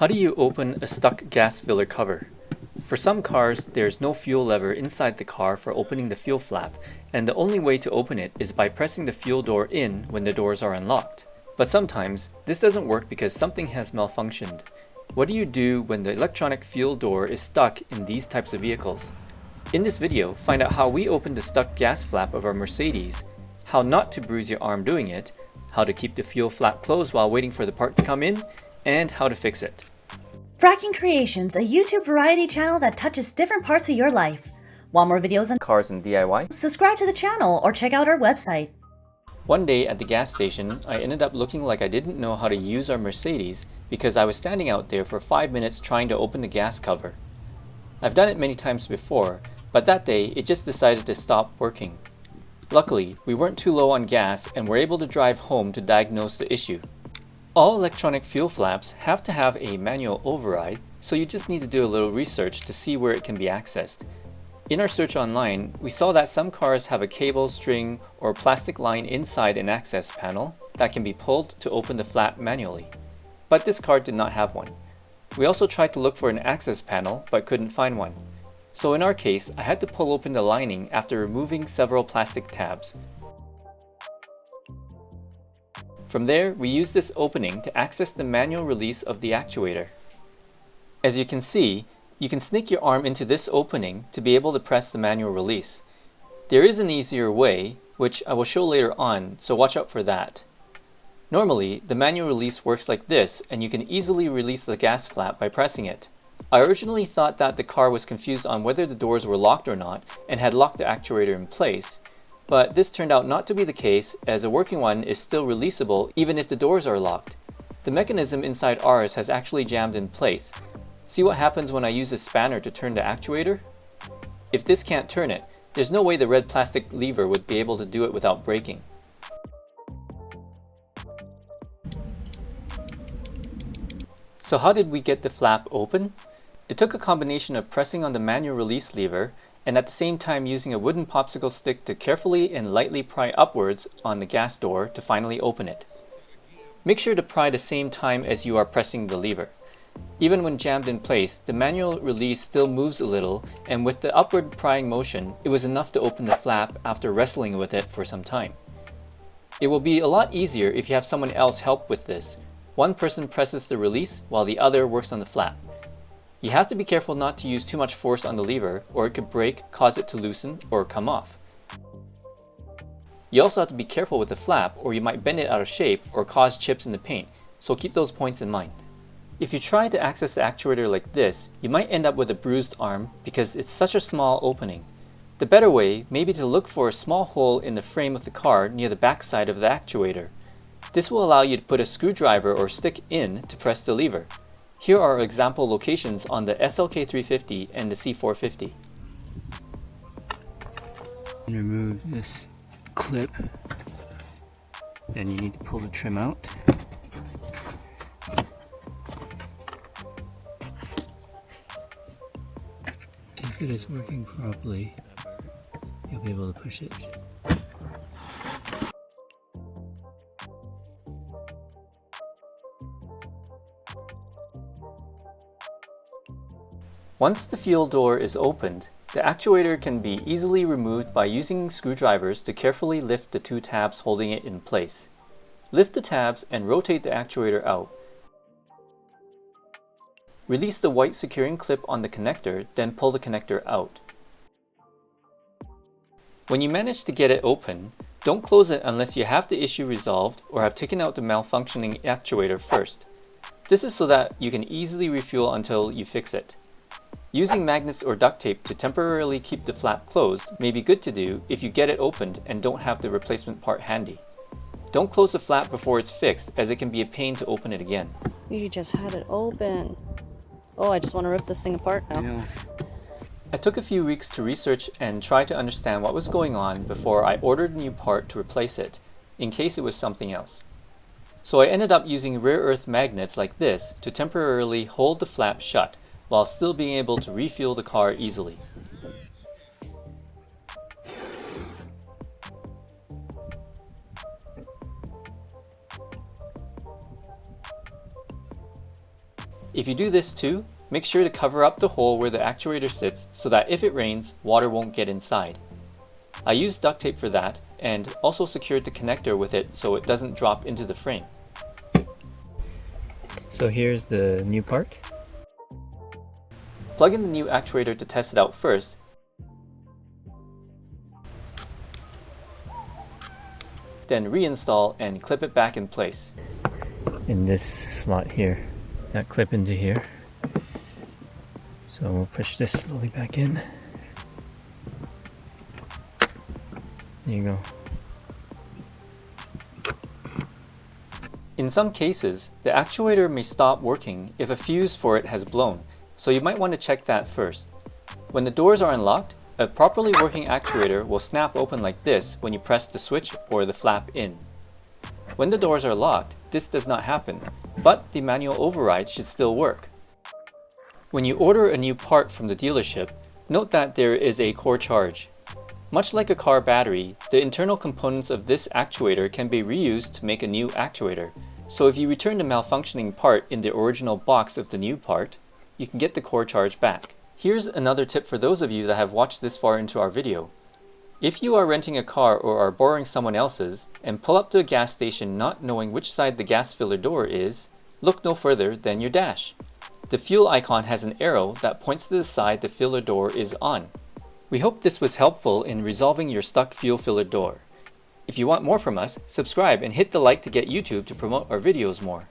How do you open a stuck gas filler cover? For some cars, there's no fuel lever inside the car for opening the fuel flap, and the only way to open it is by pressing the fuel door in when the doors are unlocked. But sometimes, this doesn't work because something has malfunctioned. What do you do when the electronic fuel door is stuck in these types of vehicles? In this video, find out how we opened the stuck gas flap of our Mercedes, how not to bruise your arm doing it, how to keep the fuel flap closed while waiting for the part to come in, and how to fix it. Fracking Creations, a YouTube variety channel that touches different parts of your life. Want more videos on Cars and DIY? Subscribe to the channel or check out our website. One day at the gas station, I ended up looking like I didn't know how to use our Mercedes because I was standing out there for 5 minutes trying to open the gas cover. I've done it many times before, but that day it just decided to stop working. Luckily, we weren't too low on gas and were able to drive home to diagnose the issue. All electronic fuel flaps have to have a manual override, so you just need to do a little research to see where it can be accessed. In our search online, we saw that some cars have a cable, string, or plastic line inside an access panel that can be pulled to open the flap manually. But this car did not have one. We also tried to look for an access panel but couldn't find one. So in our case, I had to pull open the lining after removing several plastic tabs. From there, we used this opening to access the manual release of the actuator. As you can see, you can sneak your arm into this opening to be able to press the manual release. There is an easier way, which I will show later on, so watch out for that. Normally, the manual release works like this, and you can easily release the gas flap by pressing it. I originally thought that the car was confused on whether the doors were locked or not, and had locked the actuator in place. But this turned out not to be the case, as a working one is still releasable even if the doors are locked. The mechanism inside ours has actually jammed in place. See what happens when I use a spanner to turn the actuator? If this can't turn it, there's no way the red plastic lever would be able to do it without breaking. So how did we get the flap open? It took a combination of pressing on the manual release lever and at the same time using a wooden popsicle stick to carefully and lightly pry upwards on the gas door to finally open it. Make sure to pry the same time as you are pressing the lever. Even when jammed in place, the manual release still moves a little, and with the upward prying motion, it was enough to open the flap after wrestling with it for some time. It will be a lot easier if you have someone else help with this. One person presses the release while the other works on the flap. You have to be careful not to use too much force on the lever, or it could break, cause it to loosen, or come off. You also have to be careful with the flap, or you might bend it out of shape or cause chips in the paint, so keep those points in mind. If you try to access the actuator like this, you might end up with a bruised arm because it's such a small opening. The better way may be to look for a small hole in the frame of the car near the back side of the actuator. This will allow you to put a screwdriver or stick in to press the lever. Here are example locations on the SLK350 and the C450. Remove this clip, then you need to pull the trim out. If it is working properly, you'll be able to push it. Once the fuel door is opened, the actuator can be easily removed by using screwdrivers to carefully lift the two tabs holding it in place. Lift the tabs and rotate the actuator out. Release the white securing clip on the connector, then pull the connector out. When you manage to get it open, don't close it unless you have the issue resolved or have taken out the malfunctioning actuator first. This is so that you can easily refuel until you fix it. Using magnets or duct tape to temporarily keep the flap closed may be good to do if you get it opened and don't have the replacement part handy. Don't close the flap before it's fixed, as it can be a pain to open it again. You just had it open. Oh, I just want to rip this thing apart now. I know. I took a few weeks to research and try to understand what was going on before I ordered a new part to replace it, in case it was something else. So I ended up using rare earth magnets like this to temporarily hold the flap shut, while still being able to refuel the car easily. If you do this too, make sure to cover up the hole where the actuator sits so that if it rains, water won't get inside. I used duct tape for that and also secured the connector with it so it doesn't drop into the frame. So here's the new part. Plug in the new actuator to test it out first. Then reinstall and clip it back in place. In this slot here, that clip into here. So we'll push this slowly back in. There you go. In some cases, the actuator may stop working if a fuse for it has blown, so you might want to check that first. When the doors are unlocked, a properly working actuator will snap open like this when you press the switch or the flap in. When the doors are locked, this does not happen, but the manual override should still work. When you order a new part from the dealership, note that there is a core charge. Much like a car battery, the internal components of this actuator can be reused to make a new actuator, so if you return the malfunctioning part in the original box of the new part, you can get the core charge back. Here's another tip for those of you that have watched this far into our video. If you are renting a car or are borrowing someone else's and pull up to a gas station not knowing which side the gas filler door is, look no further than your dash. The fuel icon has an arrow that points to the side the filler door is on. We hope this was helpful in resolving your stuck fuel filler door. If you want more from us, subscribe and hit the like to get YouTube to promote our videos more.